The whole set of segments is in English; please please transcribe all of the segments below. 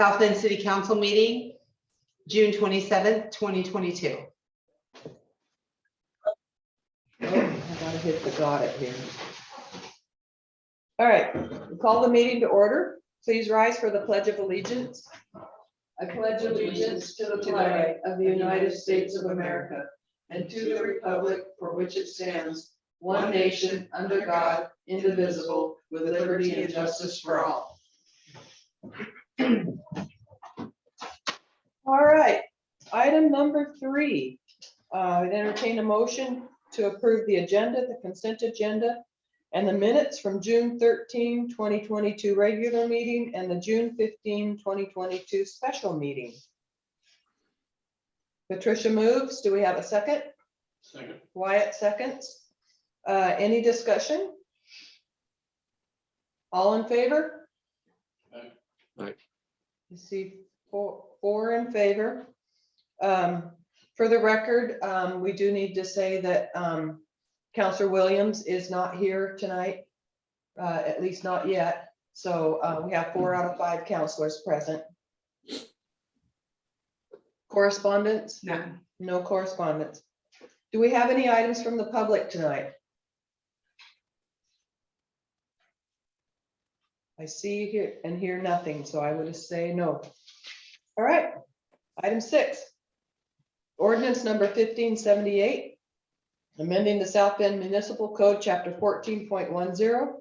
South Bend City Council meeting, June 27th, 2022. Oh, I gotta hit the got it here. All right, we call the meeting to order. Please rise for the Pledge of Allegiance. I pledge allegiance to the flag of the United States of America and to the republic for which it stands, one nation, under God, indivisible, with liberty and justice for all. All right, item number 3. I'd entertain a motion to approve the agenda, the consent agenda, and the minutes from June 13, 2022 regular meeting and the June 15, 2022 special meeting. Patricia moves. Do we have a second? Second. Wyatt seconds. Any discussion? All in favor? Aye. Aye. You see four in favor. For the record, we do need to say that Counselor Williams is not here tonight, at least not yet. So we have 4 out of 5 counselors present. Correspondence? None. No correspondence. Do we have any items from the public tonight? I see here and hear nothing, so I would just say no. All right, item 6. Ordinance number 1578, amending the South Bend Municipal Code, chapter 14.10,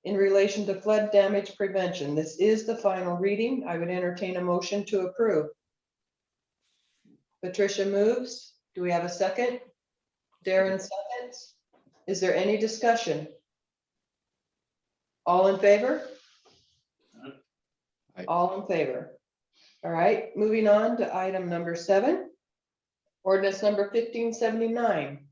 in relation to flood damage prevention. This is the final reading. I would entertain a motion to approve. Patricia moves. Do we have a second? Darren seconds. Is there any discussion? All in favor? Aye. All in favor. All right, moving on to item number 7. Ordinance number 1579,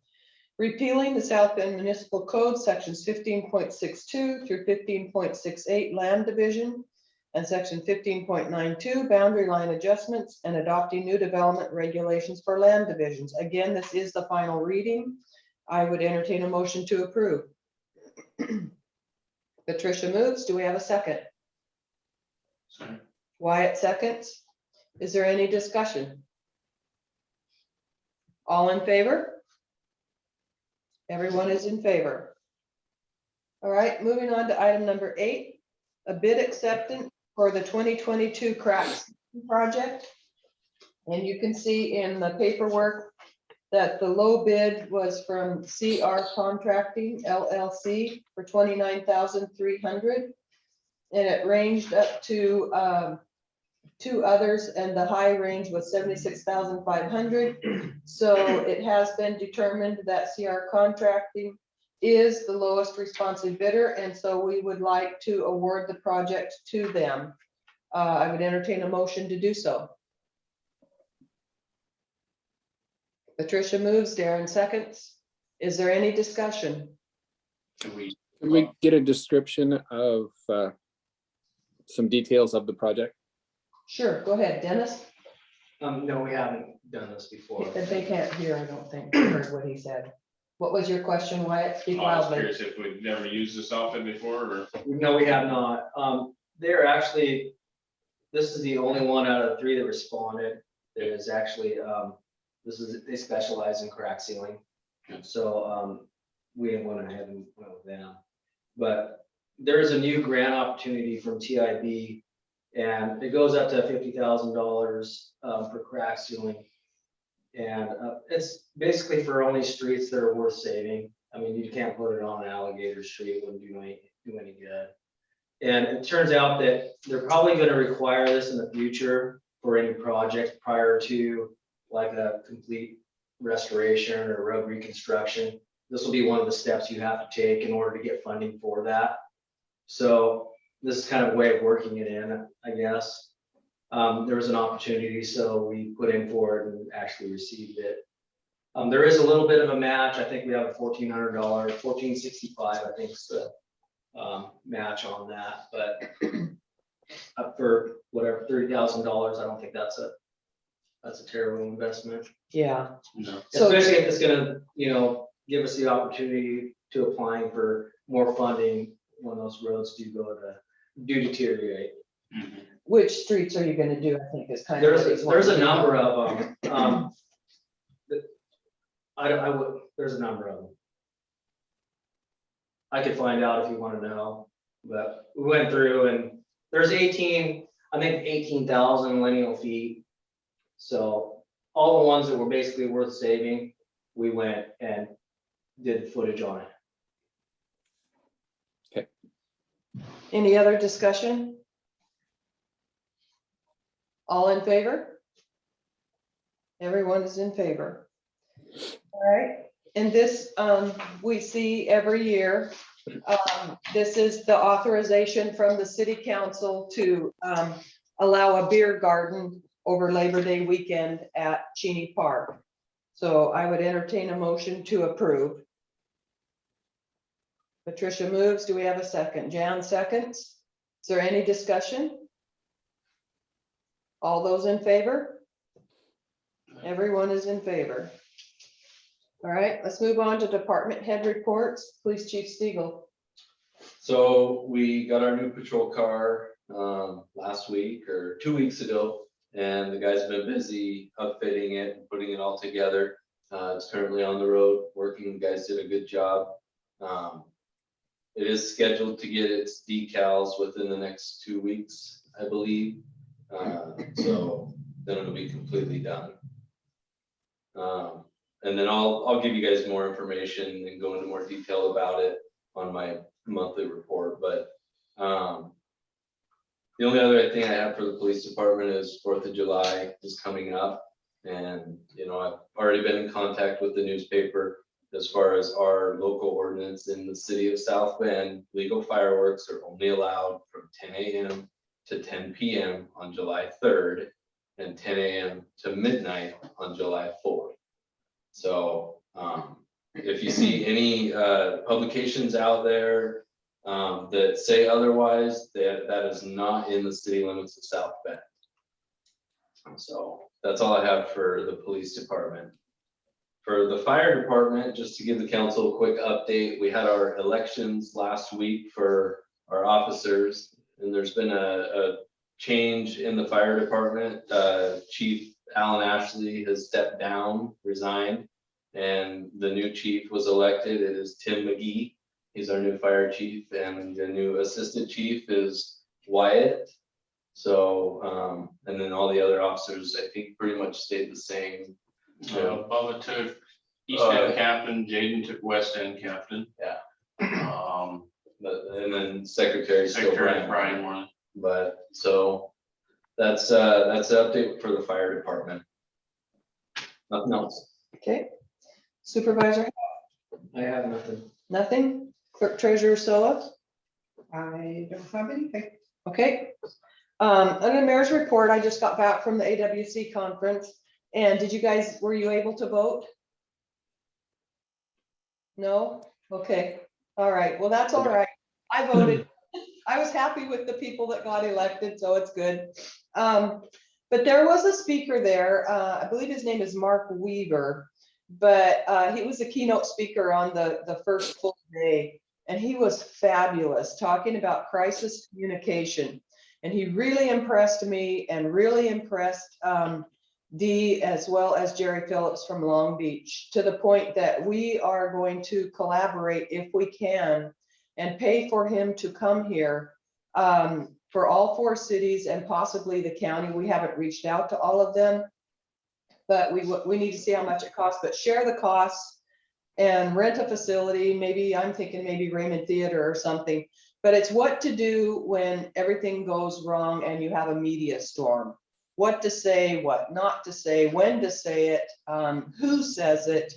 repealing the South Bend Municipal Code sections 15.62 through 15.68 land division and section 15.92 boundary line adjustments and adopting new development regulations for land divisions. Again, this is the final reading. I would entertain a motion to approve. Patricia moves. Do we have a second? Second. Wyatt seconds. Is there any discussion? All in favor? Everyone is in favor. All right, moving on to item number 8, a bid acceptance for the 2022 cracks project. And you can see in the paperwork that the low bid was from CR Contracting LLC for $29,300. And it ranged up to 2 others, and the high range was $76,500. So it has been determined that CR Contracting is the lowest responsive bidder, and so we would like to award the project to them. I would entertain a motion to do so. Patricia moves, Darren seconds. Is there any discussion? Can we? Can we get a description of some details of the project? Sure, go ahead, Dennis. No, we haven't done this before. They can't hear, I don't think, they heard what he said. What was your question, Wyatt? Speak I was loudly. curious if we've never used this often before, or No, we have not. They're actually, this is the only one out of the 3 that responded. That is actually, they specialize in crack sealing. Good. So we went ahead and went with them. But there is a new grant opportunity from TIB, and it goes up to $50,000 for crack sealing. And it's basically for only streets that are worth saving. I mean, you can't put it on an alligator street, it wouldn't do any good. And it turns out that they're probably going to require this in the future for any project prior to like a complete restoration or road reconstruction. This will be one of the steps you have to take in order to get funding for that. So this is kind of a way of working it in, I guess. There was an opportunity, so we put in for it and actually received it. There is a little bit of a match. I think we have a $1,400, $1,465, I think is the match on that. But up for whatever $30,000, I don't think that's a terrible investment. Yeah, no? So- Especially if it's gonna, give us the opportunity to applying for more funding when those roads do deteriorate. Which streets are you gonna do, I think is kind of. what he's There's a wanting to know. number of them. I would, there's a number of them. I could find out if you want to know, but we went through and there's 18, I think 18,000 lineal feet. So all the ones that were basically worth saving, we went and did footage on it. Any other discussion? All in favor? Everyone is in favor. All right, and this, we see every year. This is the authorization from the city council to, allow a beer garden over Labor Day weekend at Cheney Park. So I would entertain a motion to approve. Patricia moves. Do we have a second? Jan seconds. Is there any discussion? All those in favor? Everyone is in favor. All right, let's move on to department head reports. Police Chief Stiegel. So we got our new patrol car last week or 2 weeks ago, and the guys have been busy upfitting it and putting it all together. It's currently on the road working. The guys did a good job. It is scheduled to get its decals within the next 2 weeks, I believe. So then it'll be completely done. And then I'll give you guys more information and go into more detail about it on my monthly report, but the only other thing I have for the police department is 4th of July is coming up. And, you know, I've already been in contact with the newspaper as far as our local ordinance in the city of South Bend. Legal fireworks are only allowed from 10 a.m. to 10 p.m. on July 3rd and 10 a.m. to midnight on July 4th. So if you see any publications out there that say otherwise, that is not in the city limits of South Bend. So that's all I have for the police department. For the fire department, just to give the council a quick update, we had our elections last week for our officers, and there's been a change in the fire department. Chief Alan Ashley has stepped down, resigned, and the new chief was elected. It is Tim McGee. He's our new fire chief, and the new assistant chief is Wyatt. So, and then all the other officers, I think, pretty much stayed the same. Bubba took East End captain, Jaden took West End captain. Yeah. Um, And then secretary still Secretary Brian. Brian one. But so that's the update for the fire department. Nothing else. Okay. Supervisor, I have nothing. nothing? Clerk treasurer Soa? I don't have anything. Okay. Under the mayor's report, I just got back from the AWC conference. And did you guys, were you able to vote? No? Okay. All right. Well, that's all right. I voted. I was happy with the people that got elected, so it's good. But there was a speaker there. I believe his name is Mark Weaver, but he was a keynote speaker on the first full day. And he was fabulous, talking about crisis communication. And he really impressed me and really impressed Dee as well as Jerry Phillips from Long Beach, to the point that we are going to collaborate if we can and pay for him to come here for all 4 cities and possibly the county. We haven't reached out to all of them, but we need to see how much it costs, but share the costs and rent a facility. Maybe I'm thinking maybe Raymond Theater or something, but it's what to do when everything goes wrong and you have a media storm. What to say, what not to say, when to say it, who says it,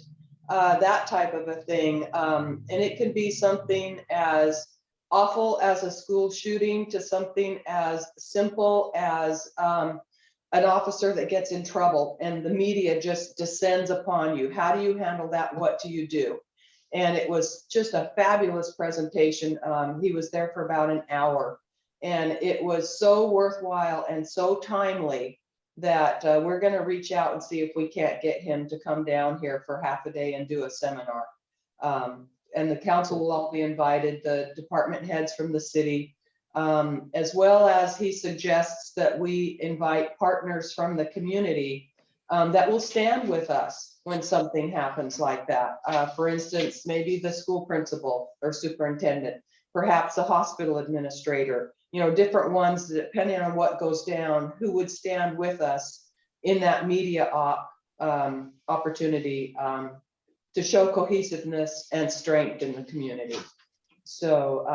that type of a thing. And it could be something as awful as a school shooting to something as simple as an officer that gets in trouble and the media just descends upon you. How do you handle that? What do you do? And it was just a fabulous presentation. He was there for about an hour. And it was so worthwhile and so timely that we're going to reach out and see if we can't get him to come down here for half a day and do a seminar. And the council will all be invited, the department heads from the city, As well as he suggests that we invite partners from the community that will stand with us when something happens like that. For instance, maybe the school principal or superintendent, perhaps a hospital administrator, different ones, depending on what goes down, who would stand with us in that media opportunity to show cohesiveness and strength in the community. So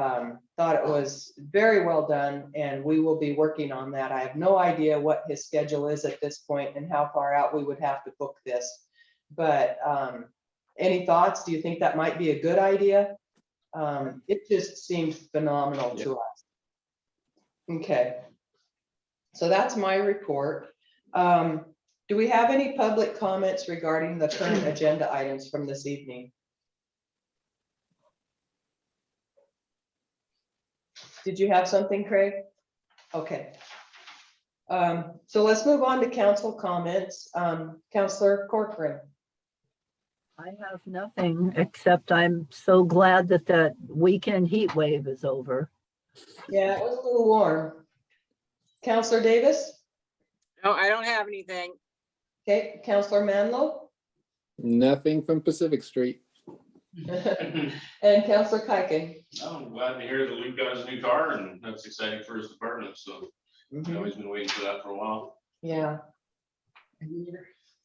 thought it was very well done, and we will be working on that. I have no idea what his schedule is at this point and how far out we would have to book this. But any thoughts? Do you think that might be a good idea? It just seemed phenomenal to us. Okay. So that's my report. Do we have any public comments regarding the current agenda items from this evening? Did you have something, Craig? Okay. So let's move on to council comments. Councillor Corcoran. I have nothing, except I'm so glad that that weekend heat wave is over. Yeah, it was a little warm. Councillor Davis? No, I don't have anything. Okay, Councillor Manlow? Nothing from Pacific Street. And Councillor Kuiken? I'm glad to hear that Luke got his new car, and that's exciting for his department, so I know he's been waiting for that for a while. Yeah.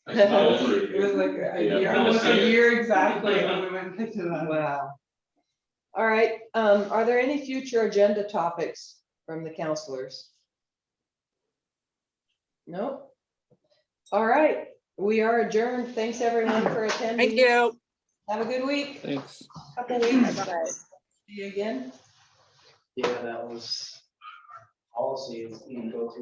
That's not over It was like a Yeah, year, for almost this a year. year exactly when we went to that. Wow. All right, are there any future agenda topics from the councilors? No? All right, we are adjourned. Thanks, everyone, for attending. Thank you. Have a good week, Thanks. couple weeks. Bye-bye. See you again. Yeah, that was policy is you go through